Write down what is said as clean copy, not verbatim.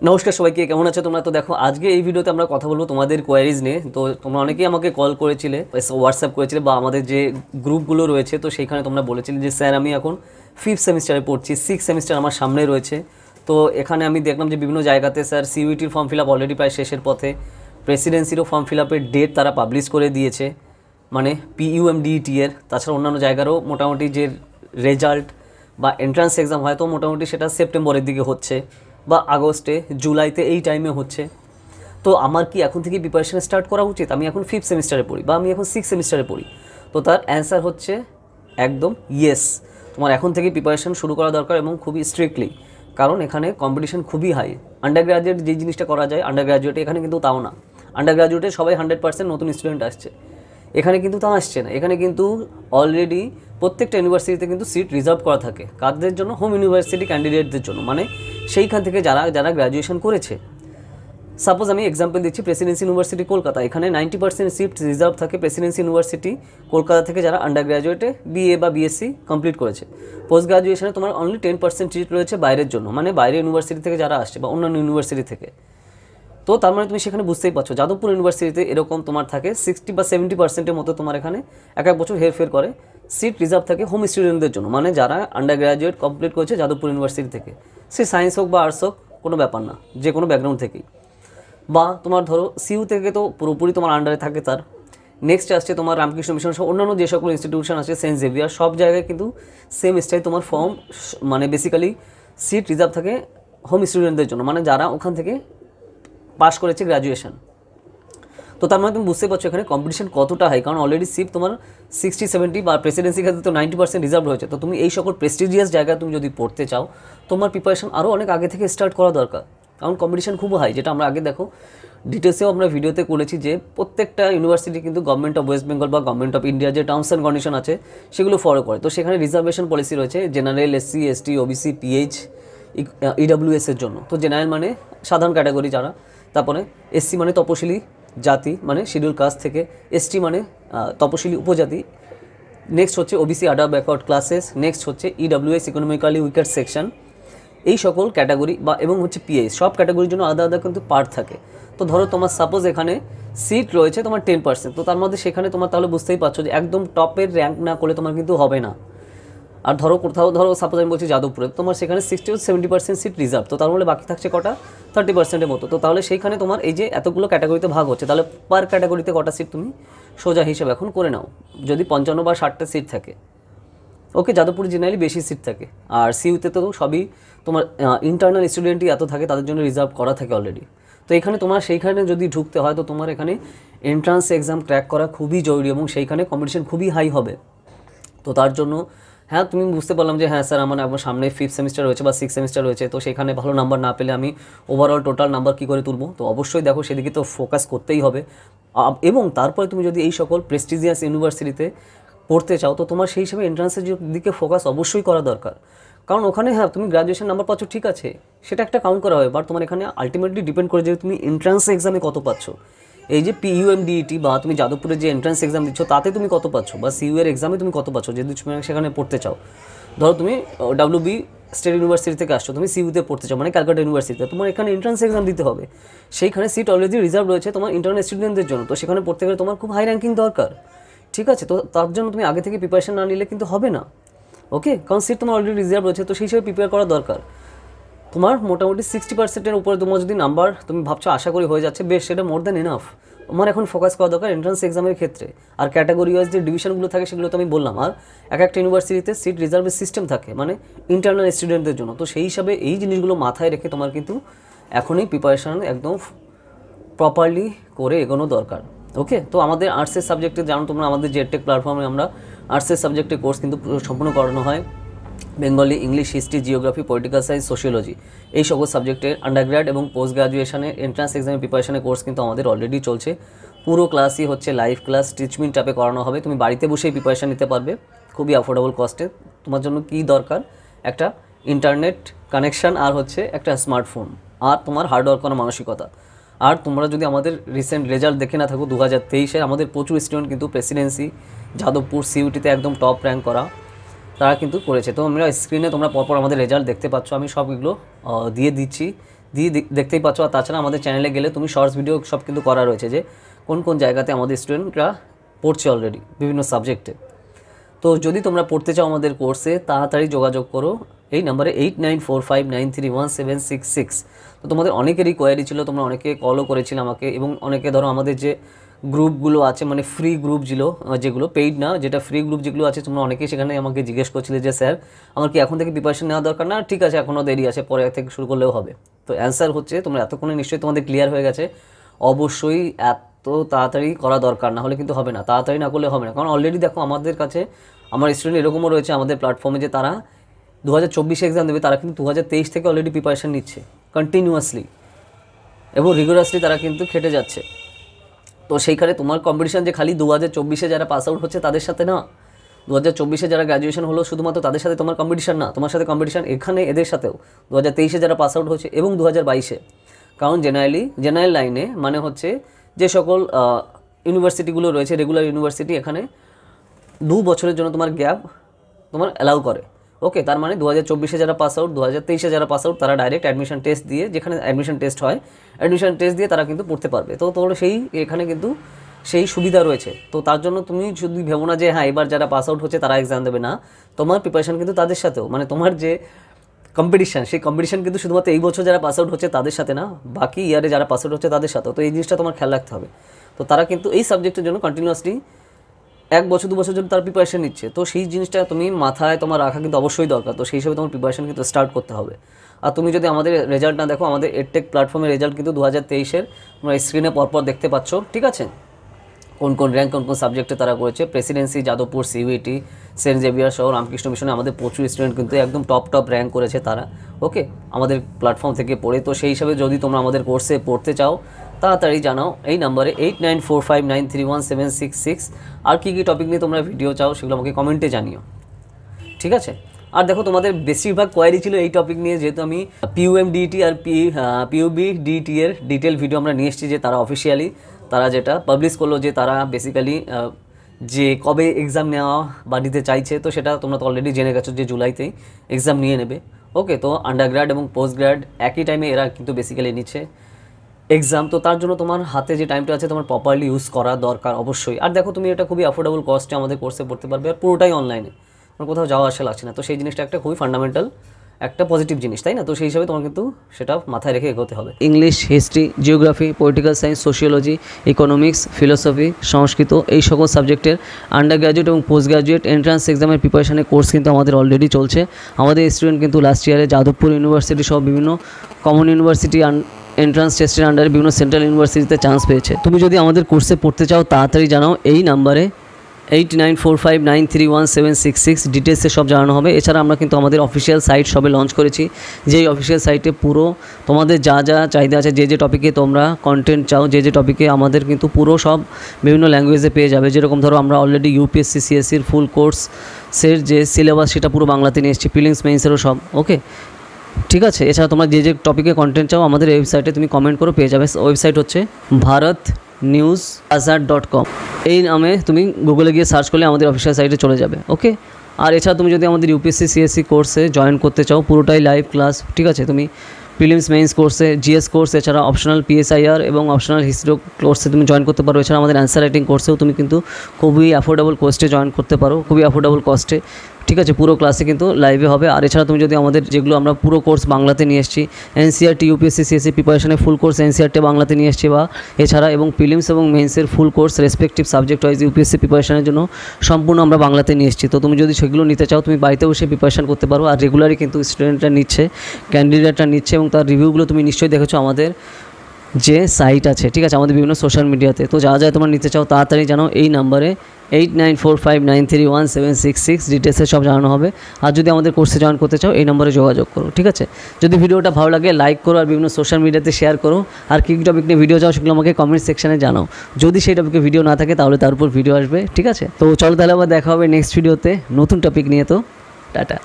নমস্কার সবাইকে, কেমন আছো তোমরা? তো দেখো, আজকে এই ভিডিওতে আমরা কথা বলবো তোমাদের কোয়ারিজ নিয়ে। তো তোমরা অনেকেই আমাকে কল করেছিলে, হোয়াটসঅ্যাপ করেছিলে, বা আমাদের যে গ্রুপগুলো রয়েছে তো সেইখানে তোমরা বলেছিলে যে স্যার আমি এখন 5th সেমিস্টারে পড়ছি, 6th সেমিস্টার আমার সামনে রয়েছে। তো এখানে আমি দেখলাম যে বিভিন্ন জায়গাতে স্যার সিইউটির ফর্ম ফিল আপ অলরেডি প্রায় শেষের পথে, প্রেসিডেন্সিরও ফর্ম ফিল আপের ডেট তারা পাবলিশ করে দিয়েছে, মানে পিইউএমডিইটি এর। তাছাড়া অন্যান্য জায়গারও মোটামুটি যে রেজাল্ট বা এন্ট্রান্স এক্সাম হয়তো মোটামুটি সেটা সেপ্টেম্বরের দিকে হচ্ছে বা আগস্টে, জুলাইতে, এই টাইমে হচ্ছে। তো আমার কি এখন থেকে প্রিপারেশন স্টার্ট করা উচিত? আমি এখন 5th সেমিস্টারে পড়ি বা আমি এখন 6th সেমিস্টারে পড়ি। তো তার অ্যান্সার হচ্ছে একদম ইয়েস। তোমার এখন থেকে প্রিপারেশন শুরু করা দরকার, এবং খুবই স্ট্রিক্টলি, কারণ এখানে কম্পিটিশন খুবই হাই। আন্ডার গ্র্যাজুয়েট যে জিনিসটা করা যায় আন্ডার গ্র্যাজুয়েটে, এখানে কিন্তু তাও না। আন্ডার গ্র্যাজুয়েটে সবাই 100% নতুন স্টুডেন্ট আসছে, এখানে কিন্তু তা আসছে না। এখানে কিন্তু অলরেডি প্রত্যেকটা ইউনিভার্সিটিতে কিন্তু সিট রিজার্ভ করা থাকে। কাদের জন্য? হোম ইউনিভার্সিটি ক্যান্ডিডেটদের জন্য, মানে সেইখান থেকে যারা যারা গ্র্যাজুয়েশন করেছে। সাপোজ আমি এক্সাম্পল দিচ্ছি, প্রেসিডেন্সি ইউনিভার্সিটি কলকাতা, এখানে 90% সিট রিজার্ভ থাকে প্রেসিডেন্সি ইউনিভার্সিটি কলকাতা থেকে যারা আন্ডার গ্র্যাজুয়েটে বিএ বা বিএসসি কমপ্লিট করেছে। পোস্ট গ্র্যাজুয়েশনে তোমার অনলি 10% সিট রয়েছে বাইরের জন্য, মানে বাইরের ইউনিভার্সিটি থেকে যারা আসছে বা অন্যান্য ইউনিভার্সিটি থেকে। তো তার মানে তুমি সেখানে বুঝতেই পারছো, যাদবপুর ইউনিভার্সিটিতে এরকম তোমার থাকে 60 বা 70%-এর মতো তোমার এখানে এক এক বছর হেরফের করে সিট রিজার্ভ থাকে হোম স্টুডেন্টদের জন্য, মানে যারা আন্ডার গ্র্যাজুয়েট কমপ্লিট করেছে যাদবপুর ইউনিভার্সিটি থেকে। সে সায়েন্স হোক বা আর্টস হোক, কোনো ব্যাপার না, যে কোনো ব্যাকগ্রাউন্ড থেকেই। বা তোমার ধরো সিইউ থেকে তো পুরোপুরি তোমার আন্ডারে থাকে তার। নেক্সট আসছে তোমার রামকৃষ্ণ মিশন সহ অন্যান্য যে সকল ইনস্টিটিউশন আছে, সেন্ট জেভিয়ার, সব জায়গায় কিন্তু সেম স্টাইল তোমার ফর্ম, মানে বেসিক্যালি সিট রিজার্ভ থাকে হোম স্টুডেন্টদের জন্য, মানে যারা ওখান থেকে পাস করেছে গ্র্যাজুয়েশন। তো তার মানে তুমি বুঝতে পারছো এখানে কম্পিটিশন কতটা হাই, কারণ অলরেডি সিট তোমার 60-70 বা প্রেসিডেন্সির ক্ষেত্রে তো 90% রিজার্ভ রয়েছে। তো তুমি এই সকল প্রেস্টিজিয়াস জায়গায় তুমি যদি পড়তে চাও, তোমার প্রিপারেশন আরও অনেক আগে থেকে স্টার্ট করা দরকার, কারণ কম্পিটিশন খুব হাই। যেটা আমরা আগে দেখো ডিটেলসেও আমরা ভিডিওতে করেছি যে প্রত্যেকটা ইউনিভার্সিটি কিন্তু গভর্নমেন্ট অফ ওয়েস্ট বেঙ্গল বা গভর্নমেন্ট অফ ইন্ডিয়ার যে টার্মস অ্যান্ড কন্ডিশন আছে সেগুলো ফলো করে। তো সেখানে রিজার্ভেশন পলিসি রয়েছে general, SC, ST, OBC, pH, EWS এর জন্য। তো জেনারেল মানে সাধারণ ক্যাটাগরি যারা, তারপরে এসসি মানে তপশিলি জাতি, মানে শিডিউল কাস্ট থেকে, এসটি মানে তপশিলি উপজাতি, নেক্সট হচ্ছে ওবিসি আদার ব্যাকওয়ার্ড ক্লাসেস, নেক্সট হচ্ছে ইডাব্লিউএস ইকোনমিক্যালি উইকার সেকশন। এই সকল ক্যাটাগরি বা এবং হচ্ছে পিএইচ, সব ক্যাটাগরির জন্য আলাদা আলাদা কিন্তু পার্ট থাকে। তো ধরো তোমার সাপোজ এখানে সিট রয়েছে তোমার 10%, তো তার মধ্যে সেখানে তোমার তাহলে বুঝতেই পারছো যে একদম টপের র্যাঙ্ক না করলে তোমার কিন্তু হবে না। আর ধরো কোথাও ধরো সাপোজ আমি বলছি যাদবপুরে, তোমার সেখানে 60-70% সিট রিজার্ভ, তো তার মধ্যে বাকি থাকছে কটা? 30%-এর মতো। তো তাহলে সেইখানে তোমার এই যে এতগুলো ক্যাটাগরিতে ভাগ হচ্ছে, তাহলে পার ক্যাটাগরিতে কটা সিট তুমি সোজা হিসেবে এখন করে নাও, যদি 55 বা 60টা সিট থাকে। ওকে, যাদবপুরে জেনারেলি বেশি সিট থাকে, আর সিইউতে তো সবই তোমার ইন্টারনাল স্টুডেন্টই এত থাকে, তাদের জন্য রিজার্ভ করা থাকে অলরেডি। তো এখানে তোমার সেইখানে যদি ঢুকতে হয়, তো তোমার এখানে এন্ট্রান্স এক্সাম ক্র্যাক করা খুবই জরুরি, এবং সেইখানে কম্পিটিশন খুবই হাই হবে। তো তার জন্য হ্যাঁ, তুমি বুঝতে পারলাম যে হ্যাঁ স্যার আমার সামনে 5th সেমিস্টার রয়েছে বা 6th সেমিস্টার রয়েছে, তো সেখানে ভালো নাম্বার না পেলে আমি ওভারঅল টোটাল নাম্বার কী করে তুলবো? তো অবশ্যই দেখো সেদিকে তো ফোকাস করতেই হবে। এবং তারপরে তুমি যদি এই সকল প্রেস্টিজিয়াস ইউনিভার্সিটিতে পড়তে চাও, তো তোমার সেই হিসেবে এন্ট্রান্সের দিকে ফোকাস অবশ্যই করা দরকার। কারণ ওখানে হ্যাঁ তুমি গ্র্যাজুয়েশন নাম্বার পাচ্ছ, ঠিক আছে, সেটা একটা কাউন্ট করা হবে, বাট তোমার এখানে আলটিমেটলি ডিপেন্ড করে যে তুমি এন্ট্রান্স এক্সামে কত পাচ্ছ। এই যে পিইউএমডিইটি বা তুমি যাদবপুরে যে এন্ট্রান্স এক্সাম দিচ্ছ তাতে তুমি কত পাচ্ছ, বা সিইউ এর এক্সামে তুমি কত পাচ্ছ, যদি তুমি সেখানে পড়তে চাও। ধরো তুমি ডাব্লিউবি স্টেট ইউনিভার্সিটি থেকে আসছো, তুমি সিইউতে পড়তে চাও, মানে ক্যালকাটা ইউনিভার্সিটিতে, তোমার এখানে এন্ট্রান্স এক্সাম দিতে হবে। সেইখানে সিট অলরেডি রিজার্ভ রয়েছে তোমার ইন্টারন্যাশনাল স্টুডেন্টদের জন্য, তো সেখানে পড়তে গেলে তোমার খুব হাই র্যাঙ্কিং দরকার, ঠিক আছে। তো তার জন্য তুমি আগে থেকে প্রিপারেশন না নিলে কিন্তু হবে না। ওকে, কারণ সিট তোমার অলরেডি রিজার্ভ রয়েছে, তো সেই হিসেবে প্রিপেয়ার করা দরকার। তোমার মোটামুটি 60%-এর উপরে তোমার যদি নাম্বার তুমি ভাবছো আশা করি হয়ে যাচ্ছে, বেশ, সেটা মোর দ্যান এনাফ। আমার এখন ফোকাস করা দরকার এন্ট্রান্স এক্সামের ক্ষেত্রে। আর ক্যাটাগরি ওয়াইজ যে ডিভিশনগুলো থাকে সেগুলো তো আমি বললাম, আর এক একটা ইউনিভার্সিটিতে সিট রিজার্ভের সিস্টেম থাকে, মানে ইন্টারনাল স্টুডেন্টদের জন্য। তো সেই হিসাবে এই জিনিসগুলো মাথায় রেখে তোমার কিন্তু এখনই প্রিপারেশান একদম প্রপারলি করে এগোনো দরকার। ওকে, তো আমাদের আর্টসের সাবজেক্টে জানো তোমরা, আমাদের জেডটেক প্ল্যাটফর্মে আমরা আর্টসের সাবজেক্টে কোর্স কিন্তু সম্পূর্ণ করানো হয়। Bengali, English, history, geography, political science, sociology, এই সকল সাবজেক্টের আন্ডারগ্র্যাড এবং পোস্ট গ্র্যাজুয়েশনে এন্ট্রান্স এক্সামের প্রিপারেশনের কোর্স কিন্তু আমাদের অলরেডি চলছে। পুরো ক্লাসই হচ্ছে লাইভ ক্লাস, টিচমিন টাপে করানো হবে, তুমি বাড়িতে বসেই প্রিপারেশান নিতে পারবে খুবই অ্যাফোর্ডেবল কস্টে। তোমার জন্য কী দরকার? একটা ইন্টারনেট কানেকশান, আর হচ্ছে একটা স্মার্টফোন, আর তোমার হার্ডওয়ার্ক করার মানসিকতা। আর তোমরা যদি আমাদের রিসেন্ট রেজাল্ট দেখে না থাকো 2023-এর, আমাদের প্রচুর স্টুডেন্ট কিন্তু প্রেসিডেন্সি, যাদবপুর, সিইউটিতে একদম টপ র্যাঙ্ক করা তারা কিন্তু করেছে। তো আমরা স্ক্রিনে তোমরা পরপর আমাদের রেজাল্ট দেখতে পাচ্ছ, আমি সব এগুলো দিয়ে দিচ্ছি, দিয়ে দেখতেই পাচ্ছ। আর তাছাড়া আমাদের চ্যানেলে গেলে তুমি শর্টস ভিডিও সব কিন্তু করা রয়েছে যে কোন কোন জায়গাতে আমাদের স্টুডেন্টরা পড়ছে অলরেডি বিভিন্ন সাবজেক্টে। তো যদি তোমরা পড়তে চাও আমাদের কোর্সে, তাড়াতাড়ি যোগাযোগ করো এই নাম্বারে 8945931766। তো তোমাদের অনেকেরই কোয়ারি ছিল, তোমরা অনেকে কলও করেছিলে আমাকে, এবং অনেকে ধরো আমাদের যে গ্রুপগুলো আছে মানে ফ্রি গ্রুপ যেগুলো পেইড না, যেটা ফ্রি গ্রুপ যেগুলো আছে, তোমরা অনেকেই সেখানে আমাকে জিজ্ঞেস করছিলে যে স্যার আমার কি এখন থেকে প্রিপারেশন নেওয়া দরকার? না, ঠিক আছে, এখনও দেরি আছে, পরে থেকে শুরু করলেও হবে। তো অ্যান্সার হচ্ছে তোমরা এতক্ষণে নিশ্চয়ই তোমাদের ক্লিয়ার হয়ে গেছে, অবশ্যই এত তাড়াতাড়ি করা দরকার, না হলে কিন্তু হবে না, তাড়াতাড়ি না করলে হবে না। কারণ অলরেডি দেখো আমাদের কাছে আমার স্টুডেন্ট এরকমও রয়েছে আমাদের প্ল্যাটফর্মে যে তারা 2024 এক্সাম দেবে, তারা কিন্তু 2023 থেকে অলরেডি প্রিপারেশন নিচ্ছে কন্টিনিউয়াসলি এবং রিগুলাসলি তারা কিন্তু খেটে যাচ্ছে। তো সেইখানে তোমার কম্পিটিশান যে খালি 2024-এ যারা পাস আউট হচ্ছে তাদের সাথে না, 2024-এ যারা গ্র্যাজুয়েশন হলো শুধুমাত্র তাদের সাথে তোমার কম্পিটিশান না, তোমার সাথে কম্পিটিশান এখানে এদের সাথেও 2023-এ যারা পাস আউট হচ্ছে এবং 2022-এ। কারণ জেনারেল লাইনে মানে হচ্ছে যে সকল ইউনিভার্সিটিগুলো রয়েছে, রেগুলার ইউনিভার্সিটি, এখানে 2 বছরের জন্য তোমার গ্যাপ তোমার অ্যালাউ করে। ওকে, তার মানে 2024-এ যারা পাস আউট, 2023-এ যারা পাস আউট, তারা ডাইরেক্ট অ্যাডমিশন টেস্ট দিয়ে, যেখানে অ্যাডমিশন টেস্ট হয়, অ্যাডমিশন টেস্ট দিয়ে তারা কিন্তু পড়তে পারবে। তো তোমরা এখানে কিন্তু সেই সুবিধা রয়েছে। তো তার জন্য তুমি শুধু ভেবো না যে হ্যাঁ এবার যারা পাস আউট হচ্ছে তারা এক্সাম দেবে, না, তোমার প্রিপারেশন কিন্তু তাদের সাথেও, মানে তোমার যে কম্পিটিশান, সেই কম্পিটিশান কিন্তু শুধুমাত্র এই বছর যারা পাস আউট হচ্ছে তাদের সাথে না, বাকি ইয়ারে যারা পাস আউট হচ্ছে তাদের সাথেও। তো এই জিনিসটা তোমার খেয়াল রাখতে হবে। তো তারা কিন্তু এই সাবজেক্টের জন্য কন্টিনিউয়াসলি 1 বছর 2 বছর জন্য তার প্রিপারেশন নিচ্ছে। তো সেই জিনিসটা তুমি মাথায় তোমার রাখা কিন্তু অবশ্যই দরকার। তো সেই হিসাবে তোমার প্রিপারেশন কিন্তু স্টার্ট করতে হবে। আর তুমি যদি আমাদের রেজাল্ট না দেখো, আমাদের এডটেক প্ল্যাটফর্মের রেজাল্ট কিন্তু 2023-এর তোমরা স্ক্রিনে পরপর দেখতে পাচ্ছ, ঠিক আছে, কোন কোন র্যাঙ্ক কোন কোন সাবজেক্টে তারা করেছে। Presidency, Jadavpur, CUET, saint Xavier সহ রামকৃষ্ণ মিশনে আমাদের প্রচুর স্টুডেন্ট কিন্তু একদম টপ র্যাঙ্ক করেছে তারা, ওকে, আমাদের প্ল্যাটফর্ম থেকে পড়ে। তো সেই হিসাবে যদি তোমরা আমাদের কোর্সে পড়তে চাও, তাড়াতাড়ি জানাও এই নাম্বারে 8945931766। আর কী কী টপিক নিয়ে তোমরা ভিডিও চাও সেগুলো আমাকে কমেন্টে জানিও, ঠিক আছে। আর দেখো তোমাদের বেশিরভাগ কোয়ারি ছিল এই টপিক নিয়ে, যেহেতু আমি PUMDET আর PUBDET এর ডিটেল ভিডিও আমরা নিয়ে এসেছি, যে তারা অফিসিয়ালি তারা যেটা পাবলিশ করলো যে তারা বেসিক্যালি যে কবে এক্সাম নেওয়া বা নিতে চাইছে। তো সেটা তোমরা তো অলরেডি জেনে গেছো যে জুলাইতেই এক্সাম নিয়ে নেবে, ওকে। তো আন্ডারগ্র্যাড এবং পোস্ট গ্র্যাড একই টাইমে এরা কিন্তু বেসিক্যালি নিচ্ছে এক্সাম। তো তার জন্য তোমার হাতে যে টাইমটা আছে তোমার প্রপারলি ইউজ করা দরকার অবশ্যই। আর দেখো তুমি এটা খুবই অ্যাফোর্ডেবল কস্টে আমাদের কোর্সে পড়তে পারবে, আর পুরোটাই অনলাইনে, তোমার কোথাও যাওয়া আসা লাগছে না। তো সেই জিনিসটা একটা খুবই ফান্ডামেন্টাল একটা পজিটিভ জিনিস, তাই না? তো সেই হিসাবে তোমার কিন্তু সেটা মাথায় রেখে এগোতে হবে। English, history, geography, political science, sociology, economics, philosophy, Sanskrit, এই সকল সাবজেক্টের আন্ডার গ্র্যাজুয়েট এবং পোস্ট গ্র্যাজুয়েট এন্ট্রান্স এক্সামের প্রিপারেশনের কোর্স কিন্তু আমাদের অলরেডি চলছে। আমাদের স্টুডেন্ট কিন্তু লাস্ট ইয়ারে যাদবপুর ইউনিভার্সিটি সহ বিভিন্ন কমন ইউনিভার্সিটি এন্ট্রান্স টেস্টের আন্ডারে বিভিন্ন সেন্ট্রাল ইউনিভার্সিটিতে চান্স পেয়েছে। তুমি যদি আমাদের কোর্সে পড়তে চাও, তাড়াতাড়ি জানাও এই নাম্বারে 8945931766, ডিটেলসে সব জানানো হবে। এছাড়া আমরা কিন্তু আমাদের অফিসিয়াল সাইট সবে লঞ্চ করেছি, যেই অফিসিয়াল সাইটে পুরো তোমাদের যা যা চাহিদা আছে, যে টপিকে তোমরা কন্টেন্ট চাও, যে টপিকে আমাদের কিন্তু পুরো সব বিভিন্ন ল্যাঙ্গুয়েজে পেয়ে যাবে। যেরকম ধরো আমরা অলরেডি UPSC CSCর ফুল কোর্সের যে সিলেবাস সেটা পুরো বাংলাতে নিয়ে এসেছি, প্রিলিমস মেইনসেরও সব, ওকে, ঠিক আছে। এছাড়া তোমরা যে টপিকে কন্টেন্ট চাও আমাদের ওয়েবসাইটে তুমি কমেন্ট করে পেয়ে যাবে। ওয়েবসাইট হচ্ছে bharatnewsazar.com। এই নামে তুমি গুগলে গিয়ে সার্চ করলে আমাদের অফিসিয়াল সাইটে চলে যাবে, ওকে। আর এছাড়া তুমি যদি আমাদের UPSC CSC কোর্সে জয়েন করতে চাও, পুরোটাই লাইভ ক্লাস, ঠিক আছে, তুমি প্রিলিমস মেইনস কোর্সে, GS কোর্স, এছাড়া অপশনাল PSIR এবং অপশনাল হিস্ট্রি কোর্সে তুমি জয়েন করতে পারো। এছাড়া আমাদের অ্যান্সার রাইটিং কোর্সেও তুমি কিন্তু খুবই অ্যাফোর্ডেবল কস্টে জয়েন করতে পারো, খুবই অ্যাফোর্ডেবল কস্টে, ঠিক আছে। পুরো ক্লাসে কিন্তু লাইভে হবে। আর এছাড়া তুমি যদি আমাদের যেগুলো আমরা পুরো কোর্স বাংলাতে নিয়ে এসেছি, NCERT UPSC CSC প্রিপারেশনের ফুল কোর্স NCERT বাংলাতে নিয়ে এসেছি, বা এছাড়া এবং প্রিলিমস এবং মেইনসের full course respective subject wise UPSC প্রিপারেশনের জন্য সম্পূর্ণ আমরা বাংলাতে নিয়ে এসেছি। তো তুমি যদি সেগুলো নিতে চাও, তুমি বাড়িতে বসে প্রিপারেশন করতে পারো। আর রেগুলারই কিন্তু স্টুডেন্টরা নিচ্ছে, ক্যান্ডিডেটরা নিচ্ছে, এবং তার রিভিউগুলো তুমি নিশ্চয়ই দেখেছো আমাদের যে সাইট আছে, ঠিক আছে, আমাদের বিভিন্ন সোশ্যাল মিডিয়াতে। তো যা তোমরা নিতে চাও তাড়াতাড়ি জানাও এই নাম্বারে 8945931766, ডিটেলসে সব জানানো হবে। আর যদি আমাদের কোর্সে জয়েন করতে চাও এই নম্বরে যোগাযোগ করো, ঠিক আছে। যদি ভিডিওটা ভালো লাগে লাইক করো, আর বিভিন্ন সোশ্যাল মিডিয়াতে শেয়ার করো। আর কী কী টপিক নিয়ে ভিডিও চাও সেগুলো আমাকে কমেন্ট সেকশানে জানাও। যদি সেই টপিকে ভিডিও না থাকে তাহলে তার উপর ভিডিও আসবে, ঠিক আছে। তো চলো তাহলে আবার দেখা হবে নেক্সট ভিডিওতে নতুন টপিক নিয়ে। তো টাটা।